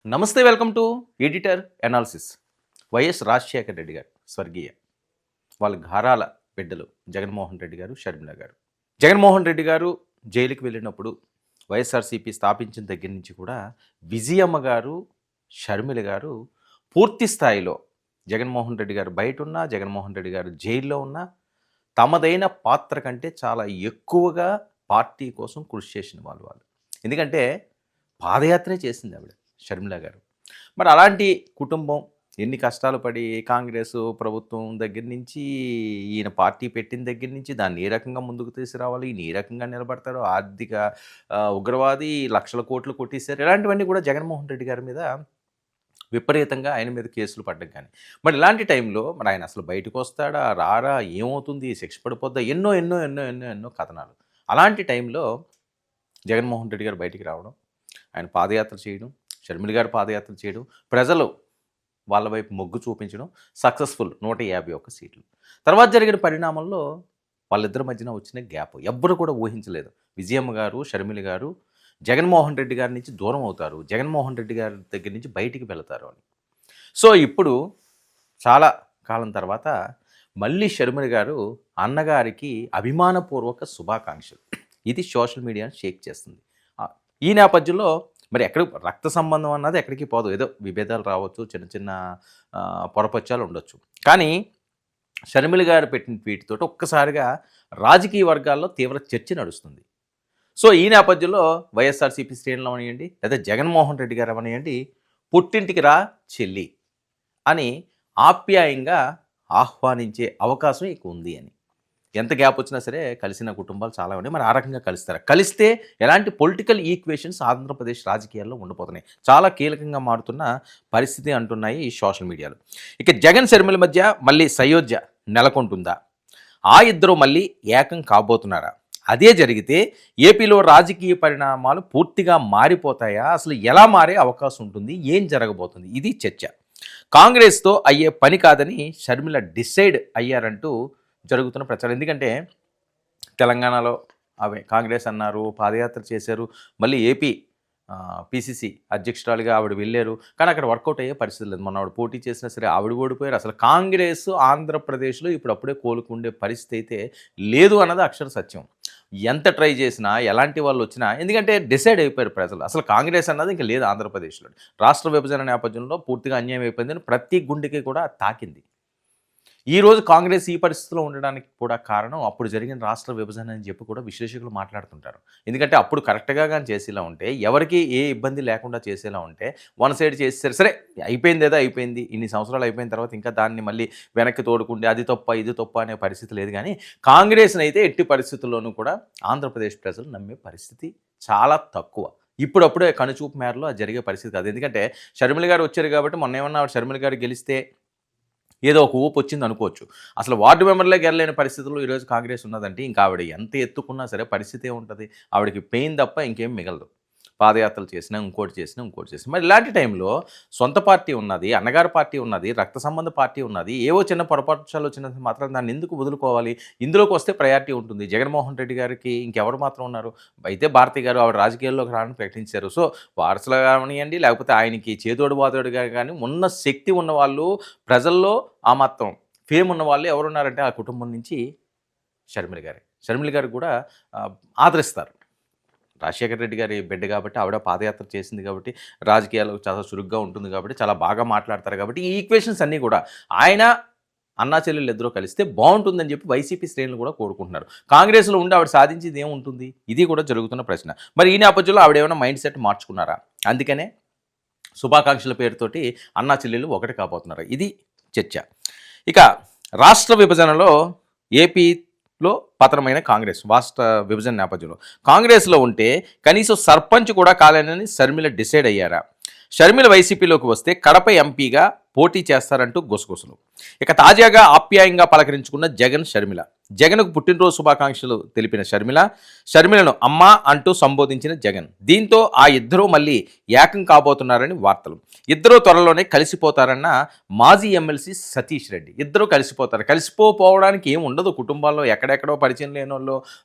నమస్తే, welcome to editor analysis. YS Rajasekhara Reddy గారు స్వర్గీయ, వాళ్ళ ఘారాల బిడ్డలు జగన్మోహన్ రెడ్డి గారు, షర్మిల గారు. జగన్మోహన్ రెడ్డి గారు జైలుకి వెళ్ళినప్పుడు వైఎస్ఆర్సీపీ స్థాపించిన దగ్గర నుంచి కూడా విజయమ్మ గారు, షర్మిల గారు పూర్తి స్థాయిలో జగన్మోహన్ రెడ్డి గారు బయట ఉన్నా, జగన్మోహన్ రెడ్డి గారు జైల్లో ఉన్నా తమదైన పాత్ర కంటే చాలా ఎక్కువగా పార్టీ కోసం కృషి చేసిన వాళ్ళు. ఎందుకంటే పాదయాత్రే చేసింది ఆవిడ, షర్మిల గారు. మరి అలాంటి కుటుంబం ఎన్ని కష్టాలు పడి కాంగ్రెస్ ప్రభుత్వం దగ్గర నుంచి, ఈయన పార్టీ పెట్టిన దగ్గర నుంచి దాన్ని ఏ రకంగా ముందుకు తీసుకురావాలి, ఈయన ఏ రకంగా నిలబడతారో, ఆర్థిక ఉగ్రవాది లక్షల కోట్లు కొట్టేశారు, ఇలాంటివన్నీ కూడా జగన్మోహన్ రెడ్డి గారి మీద విపరీతంగా ఆయన మీద కేసులు పడ్డం. కానీ మరి ఇలాంటి టైంలో మరి ఆయన అసలు బయటకు వస్తాడా, రారా, ఏమవుతుంది, శిక్ష పడిపోద్దా, ఎన్నో ఎన్నో ఎన్నో ఎన్నో ఎన్నో కథనాలు. అలాంటి టైంలో జగన్మోహన్ రెడ్డి గారు బయటికి రావడం, ఆయన పాదయాత్ర చేయడం, షర్మిల గారు పాదయాత్ర చేయడం, ప్రజలు వాళ్ళ వైపు మొగ్గు చూపించడం, సక్సెస్ఫుల్ 151 సీట్లు. తర్వాత జరిగిన పరిణామంలో వాళ్ళిద్దరి మధ్యన వచ్చిన గ్యాప్ ఎవ్వరు కూడా ఊహించలేదు. విజయమ్మ గారు, షర్మిల గారు జగన్మోహన్ రెడ్డి గారి నుంచి దూరం అవుతారు, జగన్మోహన్ రెడ్డి గారి దగ్గర నుంచి బయటికి వెళతారు అని. సో ఇప్పుడు చాలా కాలం తర్వాత మళ్ళీ షర్మిల గారు అన్నగారికి అభిమానపూర్వక శుభాకాంక్షలు, ఇది సోషల్ మీడియాను షేక్ చేస్తుంది. ఈ నేపథ్యంలో మరి ఎక్కడ రక్త సంబంధం అన్నది ఎక్కడికి పోదు, ఏదో విభేదాలు రావచ్చు, చిన్న చిన్న పొరపచ్చాలు ఉండొచ్చు. కానీ షర్మిల గారు పెట్టిన ట్వీట్ తోటి ఒక్కసారిగా రాజకీయ వర్గాల్లో తీవ్ర చర్చ నడుస్తుంది. సో ఈ నేపథ్యంలో వైఎస్ఆర్సీపీ శ్రేణులు అవనియండి, లేదా జగన్మోహన్ రెడ్డి గారు అవనియండి, పుట్టింటికి రా చెల్లి అని ఆప్యాయంగా ఆహ్వానించే అవకాశం ఇక ఉంది అని. ఎంత గ్యాప్ వచ్చినా సరే కలిసిన కుటుంబాలు చాలా ఉన్నాయి. మరి ఆ రకంగా కలుస్తారు, కలిస్తే ఎలాంటి పొలిటికల్ ఈక్వేషన్స్ ఆంధ్రప్రదేశ్ రాజకీయాల్లో ఉండిపోతున్నాయి, చాలా కీలకంగా మారుతున్న పరిస్థితి అంటున్నాయి ఈ సోషల్ మీడియాలో. ఇక జగన్ షర్మిల మధ్య మళ్ళీ సయోధ్య నెలకొంటుందా, ఆ ఇద్దరు మళ్ళీ ఏకం కాబోతున్నారా, అదే జరిగితే ఏపీలో రాజకీయ పరిణామాలు పూర్తిగా మారిపోతాయా, అసలు ఎలా మారే అవకాశం ఉంటుంది, ఏం జరగబోతుంది, ఇది చర్చ. కాంగ్రెస్తో అయ్యే పని కాదని షర్మిల డిసైడ్ అయ్యారంటూ జరుగుతున్న ప్రచారం. ఎందుకంటే తెలంగాణలో అవే కాంగ్రెస్ అన్నారు, పాదయాత్ర చేశారు, మళ్ళీ ఏపీ పిసిసి అధ్యక్షురాలుగా ఆవిడ వెళ్ళారు, కానీ అక్కడ వర్కౌట్ అయ్యే పరిస్థితి లేదు. మొన్న ఆవిడ పోటీ చేసినా సరే ఆవిడ ఓడిపోయారు. అసలు కాంగ్రెస్ ఆంధ్రప్రదేశ్లో ఇప్పుడు అప్పుడే కోలుకుండే పరిస్థితి అయితే లేదు అన్నది అక్షర సత్యం. ఎంత ట్రై చేసినా, ఎలాంటి వాళ్ళు వచ్చినా, ఎందుకంటే డిసైడ్ అయిపోయారు ప్రజలు, అసలు కాంగ్రెస్ అన్నది ఇంకా లేదు ఆంధ్రప్రదేశ్లో. రాష్ట్ర విభజన నేపథ్యంలో పూర్తిగా అన్యాయం అయిపోయిందని ప్రతి గుండెకి కూడా తాకింది. ఈరోజు కాంగ్రెస్ ఈ పరిస్థితిలో ఉండడానికి కూడా కారణం అప్పుడు జరిగిన రాష్ట్ర విభజన అని చెప్పి కూడా విశ్లేషకులు మాట్లాడుతుంటారు. ఎందుకంటే అప్పుడు కరెక్ట్గా కానీ చేసేలా ఉంటే, ఎవరికి ఏ ఇబ్బంది లేకుండా చేసేలా ఉంటే, వన్ సైడ్ చేసేసారు, సరే అయిపోయింది ఏదో అయిపోయింది, ఇన్ని సంవత్సరాలు అయిపోయిన తర్వాత ఇంకా దాన్ని మళ్ళీ వెనక్కి తోడుకుంటే అది తప్ప ఇది తప్ప అనే పరిస్థితి లేదు. కానీ కాంగ్రెస్ని అయితే ఎట్టి పరిస్థితుల్లోనూ కూడా ఆంధ్రప్రదేశ్ ప్రజలు నమ్మే పరిస్థితి చాలా తక్కువ. ఇప్పుడప్పుడే కనుచూపు మేరలో అది జరిగే పరిస్థితి కాదు. ఎందుకంటే షర్మిల గారు వచ్చారు కాబట్టి, మొన్న ఏమన్నా షర్మిల గారు గెలిస్తే ఏదో ఒక ఊపు వచ్చింది అనుకోవచ్చు. అసలు వార్డు మెంబర్లే గెలలేని పరిస్థితుల్లో ఈరోజు కాంగ్రెస్ ఉన్నదంటే ఇంకా ఆవిడ ఎంత ఎత్తుకున్నా సరే పరిస్థితి ఏముంటుంది, ఆవిడకి పెయిన్ తప్ప ఇంకేం మిగలదు. పాదయాత్రలు చేసినా, ఇంకోటి చేసినా. మరి ఇలాంటి టైంలో సొంత పార్టీ ఉన్నది, అన్నగారి పార్టీ ఉన్నది, రక్త సంబంధ పార్టీ ఉన్నది, ఏవో చిన్న పొరపాటులు వచ్చినంత మాత్రం దాన్ని ఎందుకు వదులుకోవాలి? ఇందులోకి వస్తే ప్రయారిటీ ఉంటుంది. జగన్మోహన్ రెడ్డి గారికి ఇంకెవరు మాత్రం ఉన్నారు? అయితే భారతి గారు ఆవిడ రాజకీయాల్లోకి రావడానికి ప్రకటించారు. సో వారసులు కానివ్వండి, లేకపోతే ఆయనకి చేదోడు బాదోడుగా కానీ ఉన్న శక్తి ఉన్న వాళ్ళు, ప్రజల్లో ఆ మాత్రం ఫేమ్ ఉన్న వాళ్ళు ఎవరున్నారంటే ఆ కుటుంబం నుంచి షర్మిల గారే. షర్మిల గారు కూడా ఆదరిస్తారు. రాజశేఖర రెడ్డి గారి బిడ్డ కాబట్టి, ఆవిడ పాదయాత్ర చేసింది కాబట్టి, రాజకీయాల్లో చాలా చురుగ్గా ఉంటుంది కాబట్టి, చాలా బాగా మాట్లాడతారు కాబట్టి, ఈ ఈక్వేషన్స్ అన్నీ కూడా ఆయన అన్నా చెల్లెళ్ళు ఇద్దరూ కలిస్తే బాగుంటుందని చెప్పి వైసీపీ శ్రేణులు కూడా కోరుకుంటున్నారు. కాంగ్రెస్లో ఉండి ఆవిడ సాధించేది ఏముంటుంది? ఇది కూడా జరుగుతున్న ప్రశ్న. మరి ఈ నేపథ్యంలో ఆవిడ ఏమైనా మైండ్ సెట్ మార్చుకున్నారా? అందుకనే శుభాకాంక్షల పేరుతోటి అన్నా చెల్లెళ్ళు ఒకటి కాబోతున్నారు, ఇది చర్చ. ఇక రాష్ట్ర విభజనలో ఏపీలో పతనమైన కాంగ్రెస్, రాష్ట్ర విభజన నేపథ్యంలో కాంగ్రెస్లో ఉంటే కనీసం సర్పంచ్ కూడా కాలేనని షర్మిల డిసైడ్ అయ్యారా? షర్మిల వైసీపీలోకి వస్తే కడప ఎంపీగా పోటీ చేస్తారంటూ గుసగుసలు. ఇక తాజాగా ఆప్యాయంగా పలకరించుకున్న జగన్ షర్మిల. జగన్కు పుట్టినరోజు శుభాకాంక్షలు తెలిపిన షర్మిలను అమ్మా అంటూ సంబోధించిన జగన్. దీంతో ఆ ఇద్దరూ మళ్ళీ ఏకం కాబోతున్నారని వార్తలు. ఇద్దరూ త్వరలోనే కలిసిపోతారన్న మాజీ ఎమ్మెల్సీ సతీష్ రెడ్డి. ఇద్దరూ కలిసిపోతారు. కలిసిపోవడానికి ఏం ఉండదు. కుటుంబాల్లో ఎక్కడెక్కడో పరిచయం లేని వాళ్ళు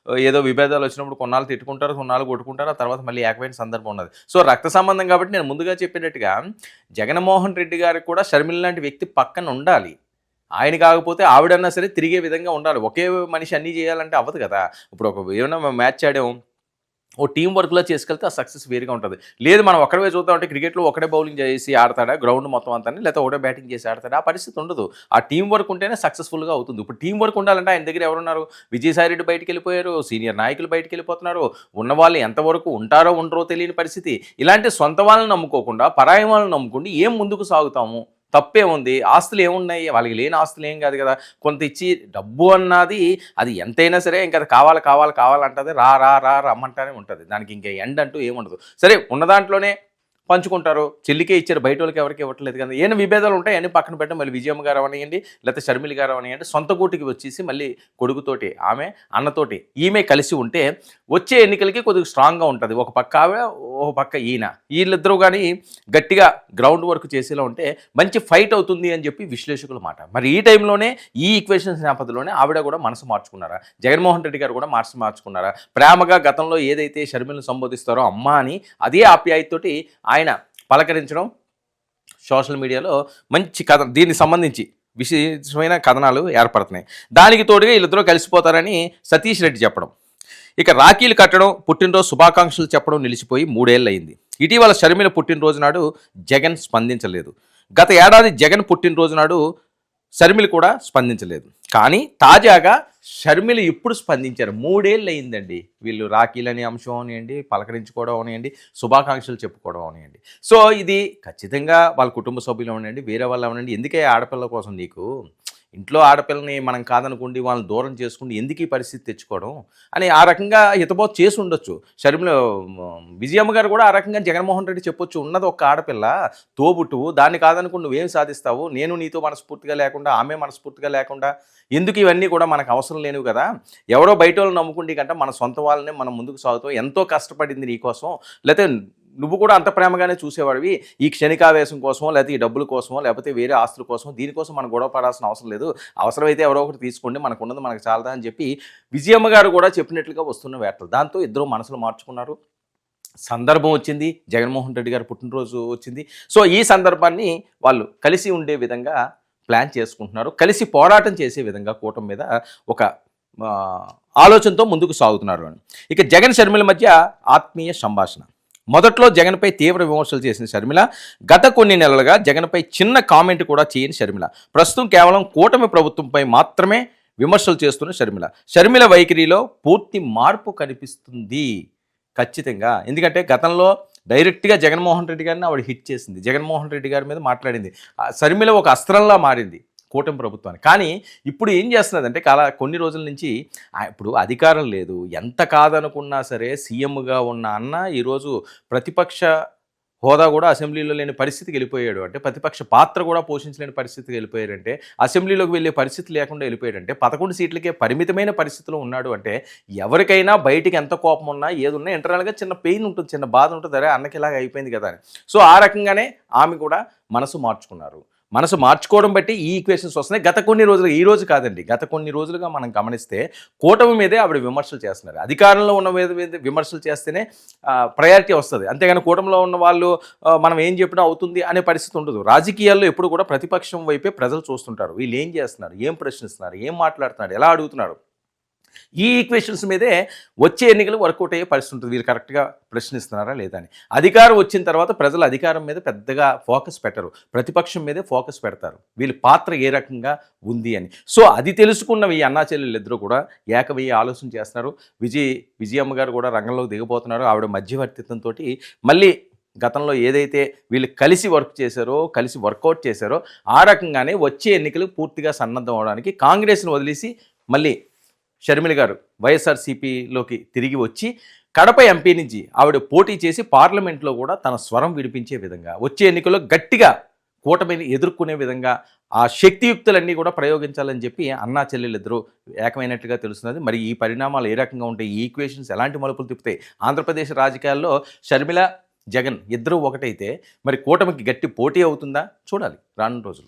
ఏదో విభేదాలు వచ్చినప్పుడు కొన్నాళ్ళు తిట్టుకుంటారు, కొన్నాళ్ళు కొట్టుకుంటారు, ఆ తర్వాత మళ్ళీ ఏకమైన సందర్భం ఉన్నది. సో రక్త సంబంధం కాబట్టి నేను ముందుగా చెప్పినట్టుగా జగన్మోహన్ రెడ్డి గారికి కూడా షర్మిల లాంటి వ్యక్తి పక్కన ఉండాలి. ఆయన కాకపోతే ఆవిడన్నా సరే తిరిగే విధంగా ఉండాలి. ఒకే మనిషి అన్నీ చేయాలంటే అవ్వదు కదా. ఇప్పుడు ఏమన్నా మ్యాచ్ ఆడాం, ఓ టీం వర్క్లో చేసుకెళ్తే ఆ సక్సెస్ వేరుగా ఉంటుంది. లేదు మనం ఒక్కడే చూద్దామంటే క్రికెట్లో ఒకటే బౌలింగ్ చేసి ఆడతాడా గ్రౌండ్ మొత్తం అంతా, లేకపోతే ఒకటే బ్యాటింగ్ చేసి ఆడతాడా, ఆ పరిస్థితి ఉండదు. ఆ టీం వర్క్ ఉంటేనే సక్సెస్ఫుల్గా అవుతుంది. ఇప్పుడు టీం వర్క్ ఉండాలంటే ఆయన దగ్గర ఎవరున్నారు? విజయసాయిరెడ్డి బయటికి వెళ్ళిపోయారు, సీనియర్ నాయకులు బయటికి వెళ్ళిపోతున్నారు, ఉన్నవాళ్ళు ఎంతవరకు ఉంటారో ఉండరో తెలియని పరిస్థితి. ఇలాంటి సొంత వాళ్ళని నమ్ముకోకుండా పరాయి వాళ్ళని నమ్ముకుండి ఏం ముందుకు సాగుతాము? తప్పే ఉంది. ఆస్తులు ఏమున్నాయి? వాళ్ళకి లేని ఆస్తులు ఏం కాదు కదా. కొంత ఇచ్చి డబ్బు అన్నది అది ఎంతైనా సరే ఇంకా అది కావాలంటది. రమ్మంటానే ఉంటుంది. దానికి ఇంకా ఎండ్ అంటూ ఏముండదు. సరే ఉన్న దాంట్లోనే పంచుకుంటారు. చెల్లికే ఇచ్చారు, బయట వాళ్ళకి ఎవరికి ఇవ్వట్లేదు కదా. ఏమైనా విభేదాలు ఉంటాయి అన్నీ పక్కన పెట్టడం. మళ్ళీ విజయమ్మ గారు అవనియండి, లేకపోతే షర్మిల గారు అవనియండి, సొంత గూటికి వచ్చేసి మళ్ళీ కొడుకుతోటి ఆమె అన్నతోటి ఈమె కలిసి ఉంటే వచ్చే ఎన్నికలకి కొద్దిగా స్ట్రాంగ్గా ఉంటుంది. ఒక పక్క ఆమె, ఒక పక్క ఈయన, వీళ్ళిద్దరూ కానీ గట్టిగా గ్రౌండ్ వర్క్ చేసేలా ఉంటే మంచి ఫైట్ అవుతుంది అని చెప్పి విశ్లేషకుల మాట. మరి ఈ టైంలోనే ఈ ఈక్వేషన్స్ నేపథ్యంలోనే ఆవిడ కూడా మనసు మార్చుకున్నారా? జగన్మోహన్ రెడ్డి గారు కూడా మనసు మార్చుకున్నారా? ప్రేమగా గతంలో ఏదైతే షర్మిలను సంబోధిస్తారో అమ్మ అని అదే ఆప్యాయతతోటి ఆయన పలకరించడం సోషల్ మీడియాలో మంచి కథ, దీనికి సంబంధించి విశేషమైన కథనాలు ఏర్పడుతున్నాయి. దానికి తోడుగా వీళ్ళిద్దరూ కలిసిపోతారని సతీష్ రెడ్డి చెప్పడం, ఇక రాఖీలు కట్టడం, పుట్టినరోజు శుభాకాంక్షలు చెప్పడం నిలిచిపోయి 3 ఏళ్ళు అయింది. ఇటీవల షర్మిల పుట్టినరోజు నాడు జగన్ స్పందించలేదు. గత ఏడాది జగన్ పుట్టినరోజు నాడు షర్మిల కూడా స్పందించలేదు. కానీ తాజాగా షర్మిల ఇప్పుడు స్పందించారు. 3 ఏళ్ళు అయిందండి వీళ్ళు రాఖీలు అనే అంశం అవనివ్వండి, పలకరించుకోవడం అవనివ్వండి, శుభాకాంక్షలు చెప్పుకోవడం అవనివ్వండి. సో ఇది ఖచ్చితంగా వాళ్ళ కుటుంబ సభ్యులు అవనండి, వేరే వాళ్ళు అవనండి, ఎందుకే ఆడపిల్ల కోసం నీకు ఇంట్లో ఆడపిల్లని మనం కాదనుకోండి వాళ్ళని దూరం చేసుకుండి ఎందుకు ఈ పరిస్థితి తెచ్చుకోవడం అని ఆ రకంగా హితబోధ చేసి ఉండొచ్చు. షర్మిల విజయమ్మ గారు కూడా ఆ రకంగా జగన్మోహన్ రెడ్డి చెప్పొచ్చు, ఉన్నది ఒక ఆడపిల్ల తోబుట్టువు, దాన్ని కాదనుకుని నువ్వేం సాధిస్తావు, నేను నీతో మనస్ఫూర్తిగా లేకుండా ఆమె మనస్ఫూర్తిగా లేకుండా ఎందుకు ఇవన్నీ కూడా మనకు అవసరం లేనివి కదా. ఎవరో బయట వాళ్ళని నమ్ముకుంటే కంటే మన సొంత వాళ్ళనే మనం ముందుకు సాగుతాం, ఎంతో కష్టపడింది నీకోసం, లేకపోతే నువ్వు కూడా అంత ప్రేమగానే చూసేవాడివి, ఈ క్షణికావేశం కోసమో లేకపోతే ఈ డబ్బుల కోసమో లేకపోతే వేరే ఆస్తుల కోసమో దీనికోసం మనం గొడవ పడాల్సిన అవసరం లేదు, అవసరమైతే ఎవరో ఒకటి తీసుకోండి, మనకు ఉన్నది మనకు చాలదా అని చెప్పి విజయమ్మ గారు కూడా చెప్పినట్లుగా వస్తున్న వార్తలు. దాంతో ఇద్దరు మనసులు మార్చుకున్నారు. సందర్భం వచ్చింది, జగన్మోహన్ రెడ్డి గారు పుట్టినరోజు వచ్చింది. సో ఈ సందర్భాన్ని వాళ్ళు కలిసి ఉండే విధంగా ప్లాన్ చేసుకుంటున్నారు, కలిసి పోరాటం చేసే విధంగా కూటమి మీద ఒక ఆలోచనతో ముందుకు సాగుతున్నారు అని. ఇక జగన్ షర్మిల మధ్య ఆత్మీయ సంభాషణ. మొదట్లో జగన్పై తీవ్ర విమర్శలు చేసిన షర్మిల గత కొన్ని నెలలుగా జగన్పై చిన్న కామెంట్ కూడా చేయని షర్మిల ప్రస్తుతం కేవలం కూటమి ప్రభుత్వంపై మాత్రమే విమర్శలు చేస్తున్న షర్మిల వైఖరిలో పూర్తి మార్పు కనిపిస్తుంది ఖచ్చితంగా. ఎందుకంటే గతంలో డైరెక్ట్గా జగన్మోహన్ రెడ్డి గారిని ఆవిడ హిట్ చేసింది, జగన్మోహన్ రెడ్డి గారి మీద మాట్లాడింది. షర్మిల ఒక అస్త్రంలా మారింది కూటమి ప్రభుత్వాన్ని. కానీ ఇప్పుడు ఏం చేస్తున్నదంటే కొన్ని రోజుల నుంచి ఇప్పుడు అధికారం లేదు, ఎంత కాదనుకున్నా సరే సీఎంగా ఉన్న అన్న ఈరోజు ప్రతిపక్ష హోదా కూడా అసెంబ్లీలో లేని పరిస్థితికి వెళ్ళిపోయాడు. అంటే ప్రతిపక్ష పాత్ర కూడా పోషించలేని పరిస్థితికి వెళ్ళిపోయారంటే, అసెంబ్లీలోకి వెళ్ళే పరిస్థితి లేకుండా వెళ్ళిపోయాడంటే, 11 సీట్లకే పరిమితమైన పరిస్థితిలో ఉన్నాడు అంటే ఎవరికైనా బయటికి ఎంత కోపం ఉన్నా ఏదున్నా ఇంటర్నల్గా చిన్న పెయిన్ ఉంటుంది, చిన్న బాధ ఉంటుంది, అరే అన్నకి ఇలాగ అయిపోయింది కదా అని. సో ఆ రకంగానే ఆమె కూడా మనసు మార్చుకున్నారు. మనసు మార్చుకోవడం బట్టి ఈ ఈక్వేషన్స్ వస్తున్నాయి. గత కొన్ని రోజులుగా, ఈ రోజు కాదండి, గత కొన్ని రోజులుగా మనం గమనిస్తే కూటమి మీదే ఆవిడ విమర్శలు చేస్తున్నారు. అధికారంలో ఉన్న మీద విమర్శలు చేస్తేనే ప్రయారిటీ వస్తుంది, అంతేగాని కూటమిలో ఉన్న వాళ్ళు మనం ఏం చెప్పినా అవుతుంది అనే పరిస్థితి ఉండదు. రాజకీయాల్లో ఎప్పుడు కూడా ప్రతిపక్షం వైపే ప్రజలు చూస్తుంటారు, వీళ్ళు ఏం చేస్తున్నారు, ఏం ప్రశ్నిస్తున్నారు, ఏం మాట్లాడుతున్నారు, ఎలా అడుగుతున్నారు. ఈ ఈక్వేషన్స్ మీదే వచ్చే ఎన్నికలు వర్కౌట్ అయ్యే పరిస్థితి ఉంటుంది, వీళ్ళు కరెక్ట్గా ప్రశ్నిస్తున్నారా లేదా అని. అధికారం వచ్చిన తర్వాత ప్రజలు అధికారం మీద పెద్దగా ఫోకస్ పెట్టరు, ప్రతిపక్షం మీదే ఫోకస్ పెడతారు, వీళ్ళ పాత్ర ఏ రకంగా ఉంది అని. సో అది తెలుసుకున్న ఈ అన్నా చెల్లెళ్ళు ఇద్దరు కూడా ఏకమయ్యే ఆలోచన చేస్తున్నారు. విజయమ్మ గారు కూడా రంగంలోకి దిగబోతున్నారు. ఆవిడ మధ్యవర్తిత్వంతో మళ్ళీ గతంలో ఏదైతే వీళ్ళు కలిసి వర్క్ చేశారో, కలిసి వర్కౌట్ చేశారో ఆ రకంగానే వచ్చే ఎన్నికలు పూర్తిగా సన్నద్ధం అవడానికి కాంగ్రెస్ను వదిలేసి మళ్ళీ షర్మిల గారు వైఎస్ఆర్సీపీలోకి తిరిగి వచ్చి కడప ఎంపీ నుంచి ఆవిడ పోటీ చేసి పార్లమెంట్లో కూడా తన స్వరం వినిపించే విధంగా వచ్చే ఎన్నికల్లో గట్టిగా కూటమిని ఎదుర్కొనే విధంగా ఆ శక్తియుక్తులన్నీ కూడా ప్రయోగించాలని చెప్పి అన్నా చెల్లెలిద్దరూ ఏకమైనట్టుగా తెలుస్తున్నది. మరి ఈ పరిణామాలు ఏ రకంగా ఉంటాయి, ఈ ఈక్వేషన్స్ ఎలాంటి మలుపులు తిప్పుతాయి, ఆంధ్రప్రదేశ్ రాజకీయాల్లో షర్మిల, జగన్ ఇద్దరూ ఒకటైతే మరి కూటమికి గట్టి పోటీ అవుతుందా? చూడాలి రానున్న రోజుల్లో.